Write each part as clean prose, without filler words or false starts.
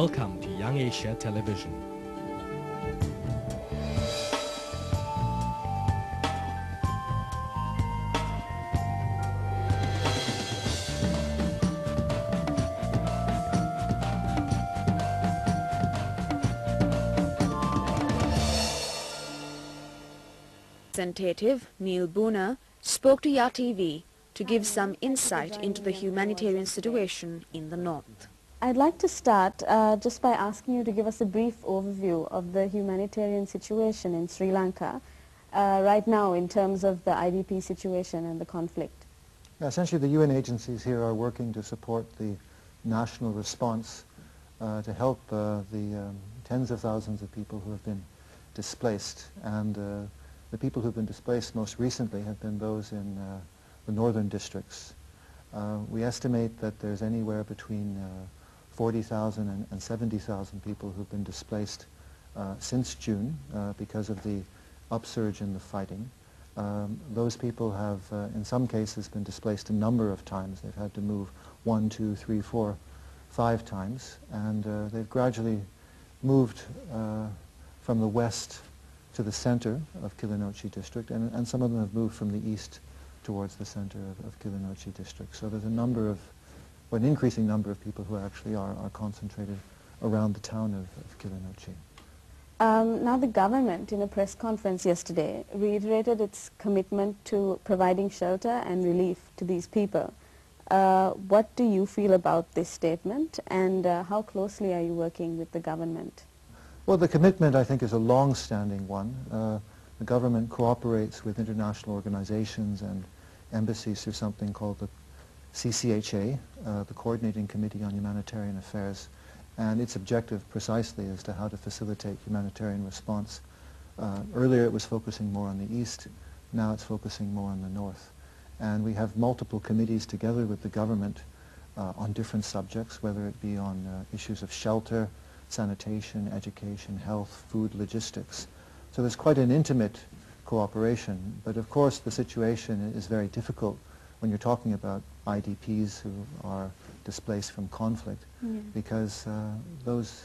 Welcome to Young Asia Television. Representative Neil Buhne spoke to YaTV to give some insight into the humanitarian situation in the north. I'd like to start just by asking you to give us a brief overview of the humanitarian situation in Sri Lanka right now in terms of the IDP situation and the conflict. Essentially, the UN agencies here are working to support the national response to help the tens of thousands of people who have been displaced. And the people who have been displaced most recently have been those in the northern districts. We estimate that there's anywhere between 40,000 and 70,000 people who've been displaced since June because of the upsurge in the fighting. Those people have, in some cases, been displaced a number of times. They've had to move 1, 2, 3, 4, 5 times, and they've gradually moved from the west to the center of Kilinochchi district, and some of them have moved from the east towards the center of Kilinochchi district. So there's a number of, or an increasing number of people who actually are concentrated around the town of Kilinochchi. Now the government, in a press conference yesterday, reiterated its commitment to providing shelter and relief to these people. What do you feel about this statement, and how closely are you working with the government? Well, the commitment, I think, is a long-standing one. The government cooperates with international organizations and embassies through something called the CCHA, the Coordinating Committee on Humanitarian Affairs, and its objective precisely is to how to facilitate humanitarian response. Earlier it was focusing more on the east, now it's focusing more on the north. And we have multiple committees together with the government on different subjects, whether it be on issues of shelter, sanitation, education, health, food, logistics. So there's quite an intimate cooperation, but of course the situation is very difficult when you're talking about IDPs who are displaced from conflict, because those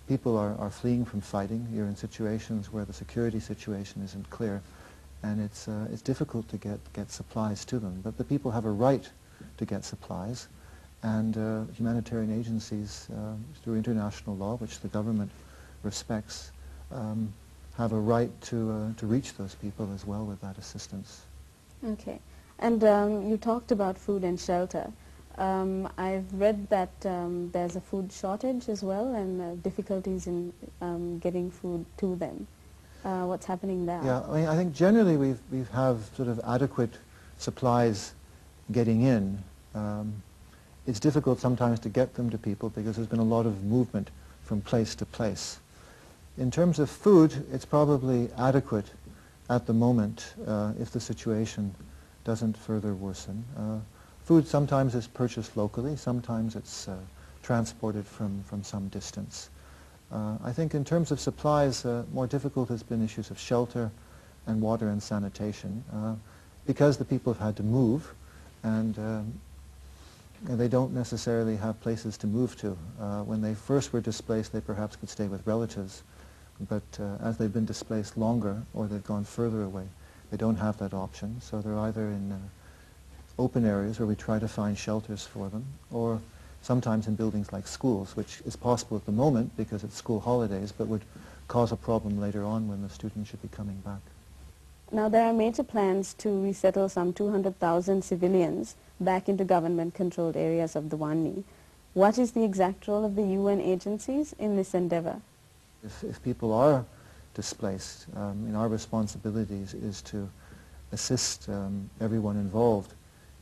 people are fleeing from fighting. You're in situations where the security situation isn't clear, and it's difficult to get supplies to them. But the people have a right to get supplies, and humanitarian agencies, through international law, which the government respects, have a right to reach those people as well with that assistance. Okay. And you talked about food and shelter. I've read that there's a food shortage as well, and difficulties in getting food to them. What's happening there? Yeah, I mean, I think generally we have sort of adequate supplies getting in. It's difficult sometimes to get them to people because there's been a lot of movement from place to place. In terms of food, it's probably adequate at the moment if the situation doesn't further worsen. Food sometimes is purchased locally, sometimes it's transported from some distance. I think in terms of supplies, more difficult has been issues of shelter and water and sanitation because the people have had to move, and they don't necessarily have places to move to. When they first were displaced, they perhaps could stay with relatives, but as they've been displaced longer or they've gone further away, they don't have that option, so they're either in open areas where we try to find shelters for them, or sometimes in buildings like schools, which is possible at the moment because it's school holidays, but would cause a problem later on when the students should be coming back. Now there are major plans to resettle some 200,000 civilians back into government-controlled areas of the Buhne. What is the exact role of the UN agencies in this endeavor? If people are displaced, our responsibilities is to assist everyone involved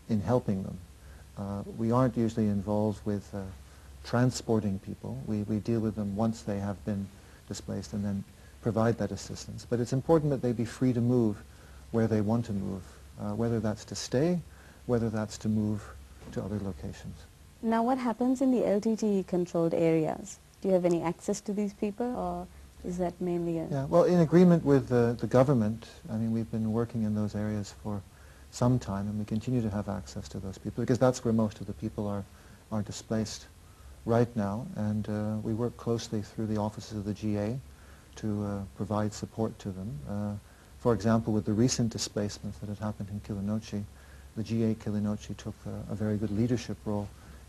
in helping them. We aren't usually involved with transporting people. We deal with them once they have been displaced and then provide that assistance. But it's important that they be free to move where they want to move, whether that's to stay, whether that's to move to other locations. Now what happens in the LTTE-controlled areas? Do you have any access to these people, or is that mainly a... Yeah, well, in agreement with the government, I mean, we've been working in those areas for some time, and we continue to have access to those people, because that's where most of the people are displaced right now, and we work closely through the offices of the GA to provide support to them. For example, with the recent displacements that had happened in Kilinochchi, the GA Kilinochchi took a very good leadership role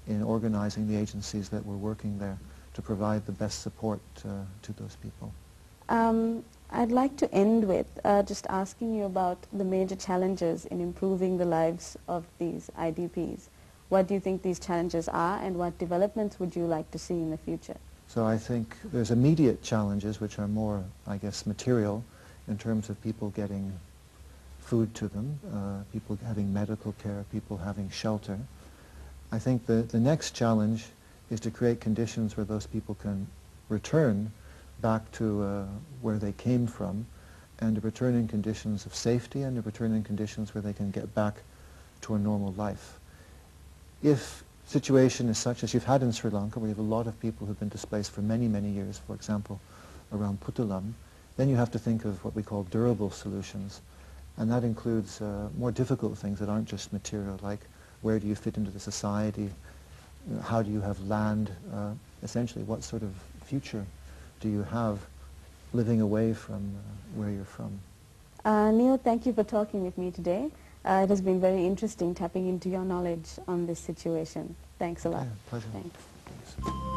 in organizing the agencies that were working there to provide the best support to those people. I'd like to end with just asking you about the major challenges in improving the lives of these IDPs. What do you think these challenges are, and what developments would you like to see in the future? So I think there's immediate challenges which are more, I guess, material in terms of people getting food to them, people having medical care, people having shelter. I think the next challenge is to create conditions where those people can return back to where they came from, and to return in conditions of safety, and to return in conditions where they can get back to a normal life. If the situation is such as you've had in Sri Lanka, where you have a lot of people who've been displaced for many, many years, for example, around Puttalam, then you have to think of what we call durable solutions. And that includes more difficult things that aren't just material, like where do you fit into the society, how do you have land, essentially what sort of future do you have living away from where you're from. Neil, thank you for talking with me today. It has been very interesting tapping into your knowledge on this situation. Thanks a lot. Yeah, pleasure. Thanks.